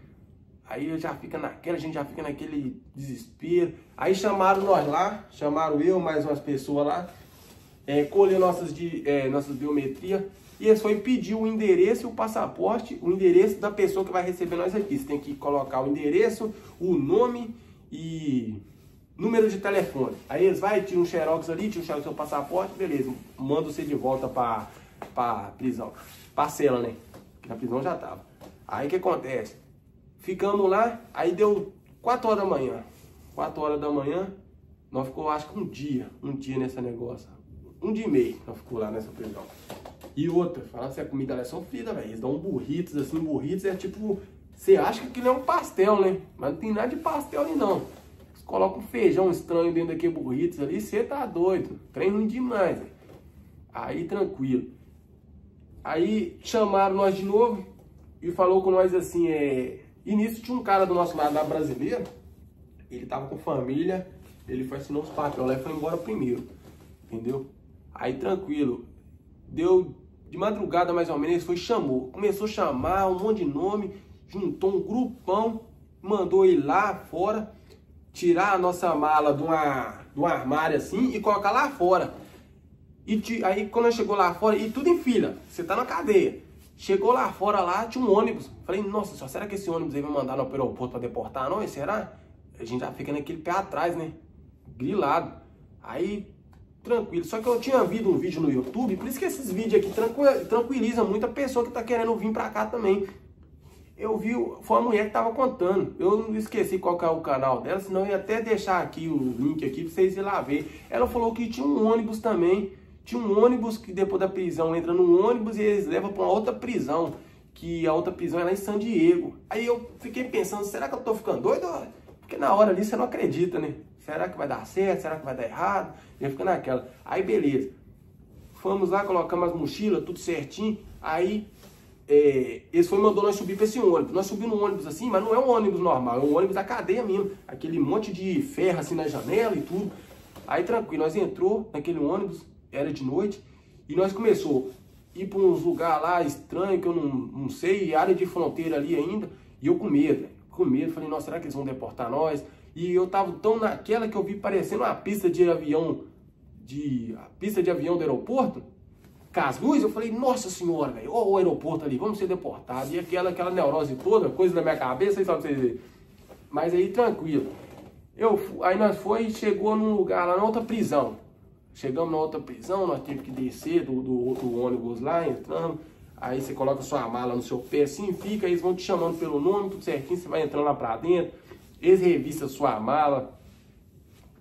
Aí eu já fica naquela, a gente já fica naquele desespero. Aí chamaram nós lá, chamaram eu, mais umas pessoas lá, colher nossas biometrias. E eles foram pedir o endereço e o passaporte, o endereço da pessoa que vai receber nós aqui. Você tem que colocar o endereço, o nome e número de telefone. Aí eles vai, tiram um xerox ali, tiram o xerox do seu passaporte, beleza. Manda você de volta pra prisão. Pra cela, né? Que na prisão já tava. Aí o que acontece? Ficamos lá, aí deu 4 horas da manhã. 4 horas da manhã, nós ficou acho que um dia nesse negócio. 1 dia e meio nós ficou lá nessa prisão. E outra, falando se a comida lá é sofrida, velho. Eles dão burritos, assim, burritos é tipo... Você acha que aquilo é um pastel, né? Mas não tem nada de pastel ali, não. Eles colocam um feijão estranho dentro daquele burritos ali, você tá doido. Trem ruim demais, velho. Aí, tranquilo. Aí, chamaram nós de novo e falou com nós assim, E nisso tinha um cara do nosso lado lá, brasileiro. Ele tava com família, ele foi assinar os papéis lá e foi embora primeiro. Entendeu? Aí, tranquilo. Deu... De madrugada, mais ou menos, começou a chamar um monte de nome juntou um grupão, mandou ir lá fora, tirar a nossa mala de um armário assim e colocar lá fora. E aí quando chegou lá fora, e tudo em fila, você tá na cadeia. Chegou lá fora, lá tinha um ônibus. Falei, nossa, só será que esse ônibus aí vai mandar no aeroporto pra deportar nós? Será? A gente já fica naquele pé atrás, né? Grilado. Aí, tranquilo. Só que eu tinha visto um vídeo no YouTube, por isso que esses vídeos aqui tranquilizam muito a pessoa que tá querendo vir pra cá também. Eu vi, foi uma mulher que tava contando. Eu não esqueci qual que é o canal dela, senão eu ia até deixar aqui o link aqui pra vocês irem lá ver. Ela falou que tinha um ônibus também. Tinha um ônibus que depois da prisão entra no ônibus e eles levam para uma outra prisão. Que a outra prisão é lá em San Diego. Aí eu fiquei pensando, será que eu tô ficando doido? Porque na hora ali você não acredita, né? Será que vai dar certo? Será que vai dar errado? Eu fico naquela. Aí beleza. Fomos lá, colocamos as mochilas, tudo certinho. Aí eles mandou nós subir para esse ônibus. Nós subimos no ônibus assim, mas não é um ônibus normal, é um ônibus da cadeia mesmo. Aquele monte de ferro assim na janela e tudo. Aí tranquilo, nós entrou naquele ônibus. Era de noite, e nós começou a ir para uns lugares lá estranhos, que eu não sei, área de fronteira ali ainda, e eu com medo, falei, nossa, será que eles vão deportar nós? E eu tava tão naquela que eu vi parecendo uma pista de avião, do aeroporto, com as luzes, eu falei, nossa senhora, velho, ó o aeroporto ali, vamos ser deportados, e aquela neurose toda, coisa na minha cabeça, aí só pra vocês verem. Mas aí, tranquilo, aí nós chegou num lugar lá, na outra prisão. Chegamos na outra prisão, nós tivemos que descer do ônibus lá, entramos. Aí você coloca sua mala no seu pé assim, fica, eles vão te chamando pelo nome, tudo certinho, você vai entrando lá pra dentro. Eles revistam sua mala,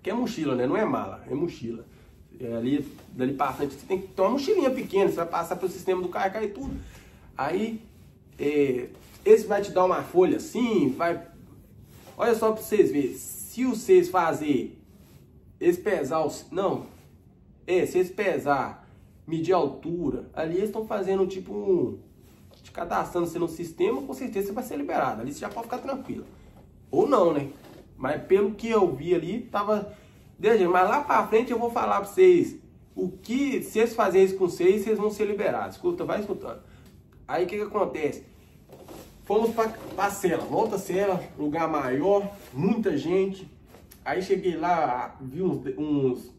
que é mochila, né? Não é mala, é mochila. Dali pra frente você tem que ter uma mochilinha pequena, você vai passar pelo sistema do carro e tudo. Aí, esse vai te dar uma folha assim, vai... Olha só pra vocês verem, se vocês fazerem, eles pesar os... Não... se eles pesar, medir a altura, ali eles estão fazendo tipo, te cadastrando você no sistema, com certeza você vai ser liberado. Ali você já pode ficar tranquilo. Ou não, né? Mas pelo que eu vi ali, tava... Mas lá pra frente eu vou falar pra vocês o que, se eles fazerem isso com vocês, vocês vão ser liberados. Escuta, vai escutando. Aí o que acontece? Fomos pra cela, volta cela, lugar maior, muita gente. Aí cheguei lá, vi uns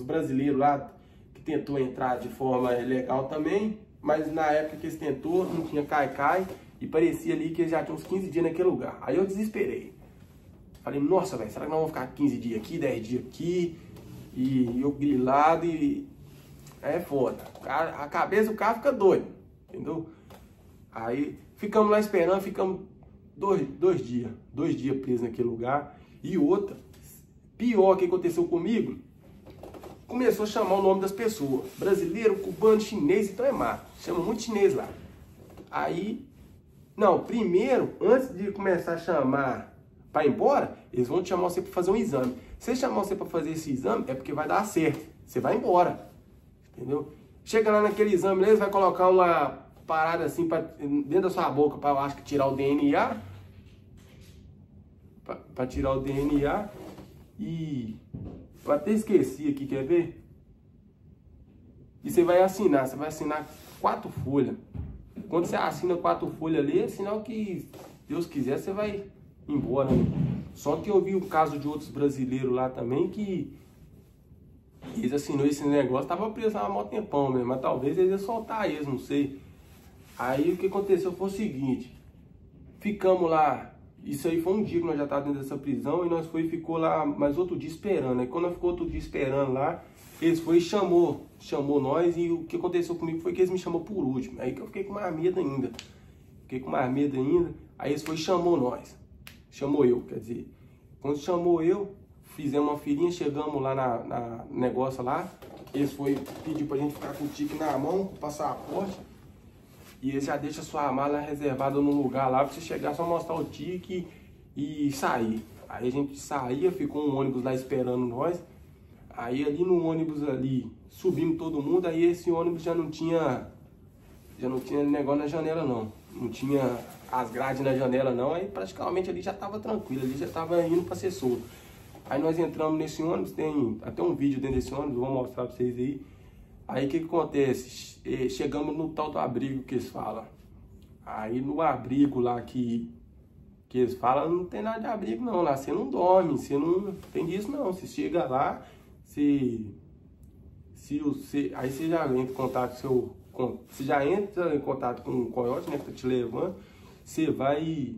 brasileiros lá que tentou entrar de forma ilegal também, mas na época que eles tentou, não tinha cai-cai e parecia ali que eles já tinham uns 15 dias naquele lugar. Aí eu desesperei. Falei, nossa, velho, será que nós vamos ficar 15 dias aqui, 10 dias aqui? E eu grilado e... É foda. A cabeça do cara fica doido, entendeu? Aí ficamos lá esperando, ficamos dois dias presos naquele lugar. E outra, pior que aconteceu comigo, começou a chamar o nome das pessoas. Brasileiro, cubano, chinês, então é mato. Chama muito chinês lá. Aí, não, primeiro, antes de começar a chamar para ir embora, eles vão te chamar você para fazer um exame. Se eles chamar você para fazer esse exame, é porque vai dar certo. Você vai embora. Entendeu? Chega lá naquele exame, eles vão colocar uma parada assim dentro da sua boca para, acho que, tirar o DNA. Para tirar o DNA. E... eu até esqueci aqui, quer ver? E você vai assinar 4 folhas. Quando você assina 4 folhas ali, é sinal que, Deus quiser, você vai embora, né? Só que eu vi o caso de outros brasileiros lá também que eles assinou esse negócio, tava preso há mó tempão mesmo, mas talvez eles iam soltar eles, não sei. Aí o que aconteceu foi o seguinte, ficamos lá, isso aí foi um dia que nós já estávamos dentro dessa prisão e nós ficou lá mais outro dia esperando. Aí quando nós ficou outro dia esperando lá, eles foi e chamou nós, e o que aconteceu comigo foi que eles me chamou por último. Aí que eu fiquei com mais medo ainda. Aí eles foi e chamou nós. Chamou eu, quer dizer. Quando chamou eu, fizemos uma filinha, chegamos lá na negócio lá. Eles foi pedir pra gente ficar com o tique na mão, com o passaporte. E eles já deixam a sua mala reservada num lugar lá pra você chegar, só mostrar o tique e sair. Aí a gente saía, ficou um ônibus lá esperando nós. Aí ali no ônibus ali, subimos todo mundo, aí esse ônibus já não tinha negócio na janela não. Não tinha as grades na janela não, aí praticamente ali já tava tranquilo, ali já tava indo pra ser solto. Aí nós entramos nesse ônibus, tem até um vídeo dentro desse ônibus, vou mostrar pra vocês aí. Aí o que acontece? Chegamos no tal do abrigo que eles falam. Aí no abrigo lá que eles falam, não tem nada de abrigo não, lá você não dorme, você não tem disso não. Você chega lá, aí você já entra em contato você já entra em contato com o coiote, né, que tá te levando, você vai,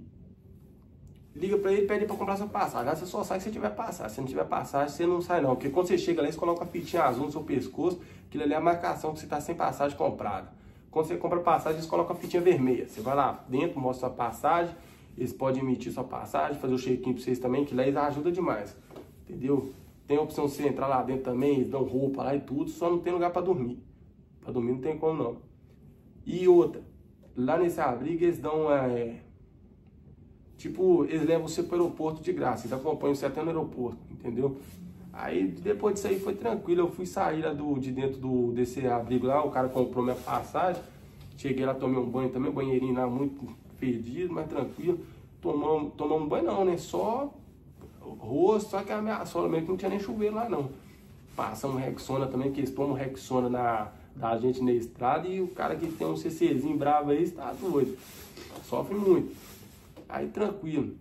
liga pra ele e pede pra comprar sua passagem. Aí você só sai se tiver passagem. Se não tiver passagem, você não sai não. Porque quando você chega lá, eles colocam a fitinha azul no seu pescoço, aquilo ali é a marcação que você tá sem passagem comprada. Quando você compra passagem, eles colocam a fitinha vermelha. Você vai lá dentro, mostra sua passagem, eles podem emitir sua passagem, fazer o check-in pra vocês também, que lá eles ajudam demais. Entendeu? Tem a opção de você entrar lá dentro também, eles dão roupa lá e tudo, só não tem lugar pra dormir. Pra dormir não tem como não. E outra, lá nesse abrigo eles dão, tipo, eles levam você pro aeroporto de graça, eles acompanham você até no aeroporto, entendeu? Aí depois disso aí foi tranquilo, eu fui sair lá de dentro desse abrigo lá, o cara comprou minha passagem, cheguei lá, tomei um banho também, banheirinho lá muito fedido, mas tranquilo. Tomamos banho não, né? Só rosto, só que a minha sola mesmo que não tinha nem chuveiro lá não. Passamos Rexona também, que eles tomam Rexona da gente na estrada, e o cara que tem um CCzinho bravo aí está doido, sofre muito. Aí tranquilo.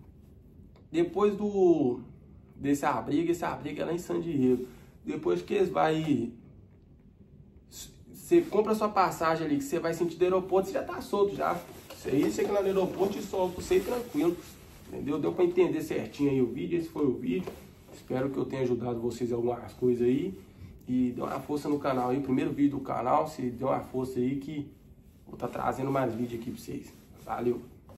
Depois esse abrigo é lá em San Diego. Depois que eles você compra sua passagem ali, que você vai sentir do aeroporto, você já tá solto já. Você aí chega lá no aeroporto e solta você tranquilo. Entendeu? Deu pra entender certinho aí o vídeo, esse foi o vídeo. Espero que eu tenha ajudado vocês em algumas coisas aí. E dê uma força no canal aí, primeiro vídeo do canal, se deu uma força aí que vou estar trazendo mais vídeo aqui pra vocês. Valeu!